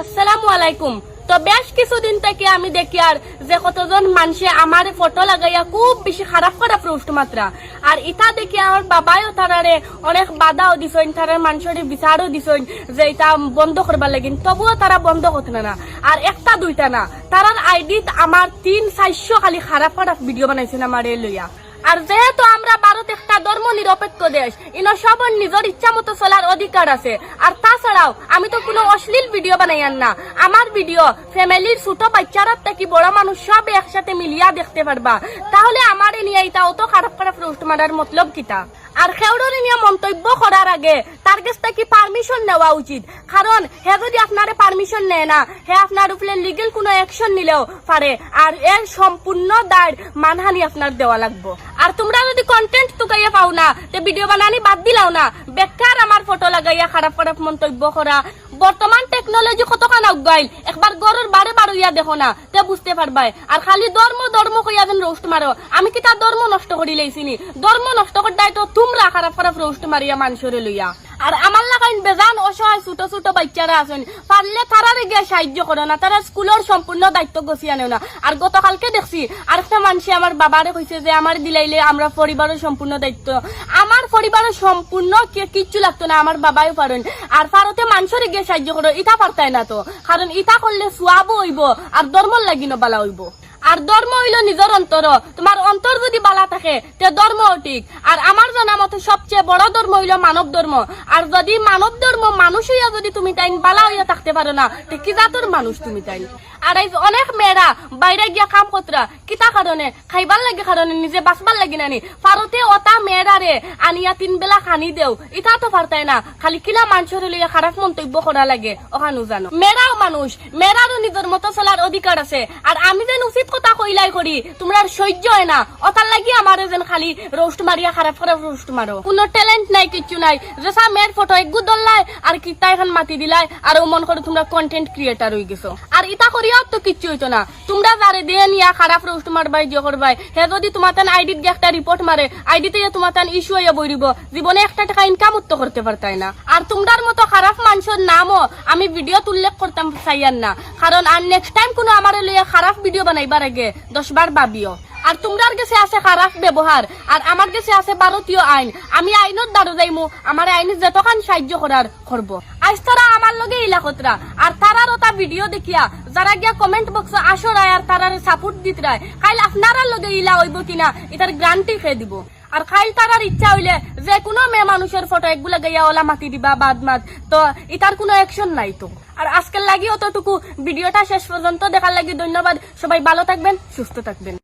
আসসালামু আলাইকুম। তো বেশ কিছুদিন থেকে আমি দেখি আর যে কতজন মানুষে আমার ফটো লাগাইয়া খুব বেশি খারাপ খারাপ রোস্ট মাত্রা, আর ইটা দেখি আমার বাবাও তারারে অনেক বাধাও দিছেন, তারার মানুষের বিচারও দিছেন যে এটা বন্ধ করবার লাগিন, তবুও তারা বন্ধ করতে না। আর একটা দুইটা না, তারার আইডিত আমার 300-400 খালি খারাপ খারাপ ভিডিও বানাইছেন আমার লইয়া। আর যেহেতু আমরা ভারত একটা ধর্ম নিরপেক্ষ দেশ, ইনো সবার নিজের ইচ্ছা মতো চলার অধিকার আছে। আর তাছাড়াও আমি তো কোনো অশ্লীল ভিডিও বানাইয়ান না, আমার ভিডিও ফ্যামিলির ছোট বাচ্চারা থেকে বড় মানুষ সব একসাথে মিলিয়া দেখতে পারবা। তাহলে আমার নিয়ে এটা অত খারাপ খারাপ রোস্ট মারার মতলব কিতা? আর খেউড়রে নিয়ে মন্তব্য করার আগে তার কাছ থেকে পারমিশন নেওয়া উচিত, কারণ হে যদি আপনার পারমিশন নেয় না, হে আপনার উপরে লিগেল কোনো অ্যাকশন নিলেও পারে, আর এর সম্পূর্ণ দায় মানহানি আপনার দেওয়া লাগবে। আর তোমরা যদি কন্টেন্ট টুকাইয়া পাও না, তে ভিডিও বানানি বাদ দিলাও না, বেকার আমার ফটো লাগাইয়া খারাপ খারাপ মন্তব্য করা। বর্তমান টেকনোলজি কতখান আগাইল, একবার গরুর বারে বারুইয়া দেখো না, তে বুঝতে পারবাই। আর খালি ধর্ম ধর্ম কইয়া যেন রোস্ট মারো, আমি কি তার ধর্ম নষ্ট করি লাইছিনি? ধর্ম নষ্ট করতে তো তোমরা খারাপ খারাপ রোস্ট মারিয়া মানুষরে লইয়া। আর আমার লাগাইন বেজান অসহায় ছোট ছোট বাচ্চারা আছেন, পারলে তারারে গিয়ে সাহায্য করো না, তারা স্কুলের সম্পূর্ণ দায়িত্ব গছিয়া নেও না। আর গতকালকে দেখছি আরেকটা মানুষ আমার বাবারে কইছে যে আমার দিলাইলে আমরা পরিবারের সম্পূর্ণ দায়িত্ব। আমার পরিবারের সম্পূর্ণ কিচ্ছু লাগতো না, আমার বাবাই পারেন। আর ভারতে মানুষরে গিয়ে সাহায্য করো, ইটা পারতাই না তো, কারণ ইটা করলে সোয়াবও হইব আর ধর্মর লাগিনো বালা হইব। আর ধর্ম হইল নিজের অন্তর, তোমার অন্তর যদি বালা থাকে তে ধর্ম ঠিক। আর আমার জানা মতে সবচেয়ে বড় ধর্ম হইল মানব ধর্ম। আর যদি মানব ধর্ম মানুষ হইয়া যদি তুমি তাই বালা হইয়া থাকতে পারো না, তে কি জাতর মানুষ তুমি তাই? আর এই অনেক মেয়েরা বাইরে গিয়া কাম করতরা কিতা কারণে? খাইবার লাগে কারণে, নিজে বাঁচবার লাগি নানি। ভারতে ওটা মেয়েরারে আনিয়া 3 বেলা খানি দেও, ইটা তো পারতাই না, খালি কিলা মানুষের লইয়া খারাপ মন্তব্য করা লাগে ওখানো জানো। মেয়েরাও মানুষ, মেয়েরারও নিজের মতো চলার অধিকার আছে। আর আমি যেন উচিত কথা কইলাই করি, তোমরা সহ্য হয় না, ওটার লাগি আমার যেন খালি রোস্ট মারিয়া খারাপ খারাপ রোস্ট মারো। কোনো ট্যালেন্ট নাই, কিচ্ছু নাই, যেসা মেয়ের ফটো একগু দল্লাই আর কিতা এখন মাতি দিলাই, আর মন করে তোমরা কন্টেন্ট ক্রিয়েটার হয়ে গেছো। আর ইটা করিয়াও তো কিচ্ছু হইতো না, তোমরা যারে দিয়ে নিয়া খারাপ রোস্ট মারবাই যে করবাই, হে যদি তোমার তান আইডিত গিয়ে একটা রিপোর্ট মারে, আইডিতে তোমার তান ইস্যু হইয়া বইরিব, জীবনে একটা টাকা ইনকাম তো করতে পারতাই না। আর তোমরার মতো খারাপ মানুষের নামও আমি ভিডিওত উল্লেখ করতাম চাইয়ান না, কারণ আর নেক্সট টাইম কোনো আমার লইয়া খারাপ ভিডিও বানাইবার আগে 10 বার ভাবিও। আর তোমরার কাছে আছে খারাপ ব্যবহার, আর আমার কাছে আছে ভারতীয় আইন, আমি আইনত দাঁড়ো যাইমু, আমার আইনে যতখান সাহায্য করার করব। আজ তারা আমার লগে ইলাকতরা, আর তারার ওটা ভিডিও দেখিয়া যারা গিয়া কমেন্ট বক্স আসরায় আর তারার সাপোর্ট দিত রায়, কাইল আপনারা লগে ইলা হইব কিনা এটার গ্যারান্টি খেয়ে দিব। আর খাইল তারার ইচ্ছা হইলে যে কোনো মেয়ে মানুষের ফটো একগুলা গাইয়া ওলা মাতি দিবা বাদ মাত, তো এটার কোনো অ্যাকশন নাই তো। আর আজকের লাগি অতটুকু, ভিডিওটা শেষ পর্যন্ত দেখার লাগি ধন্যবাদ। সবাই ভালো থাকবেন, সুস্থ থাকবেন।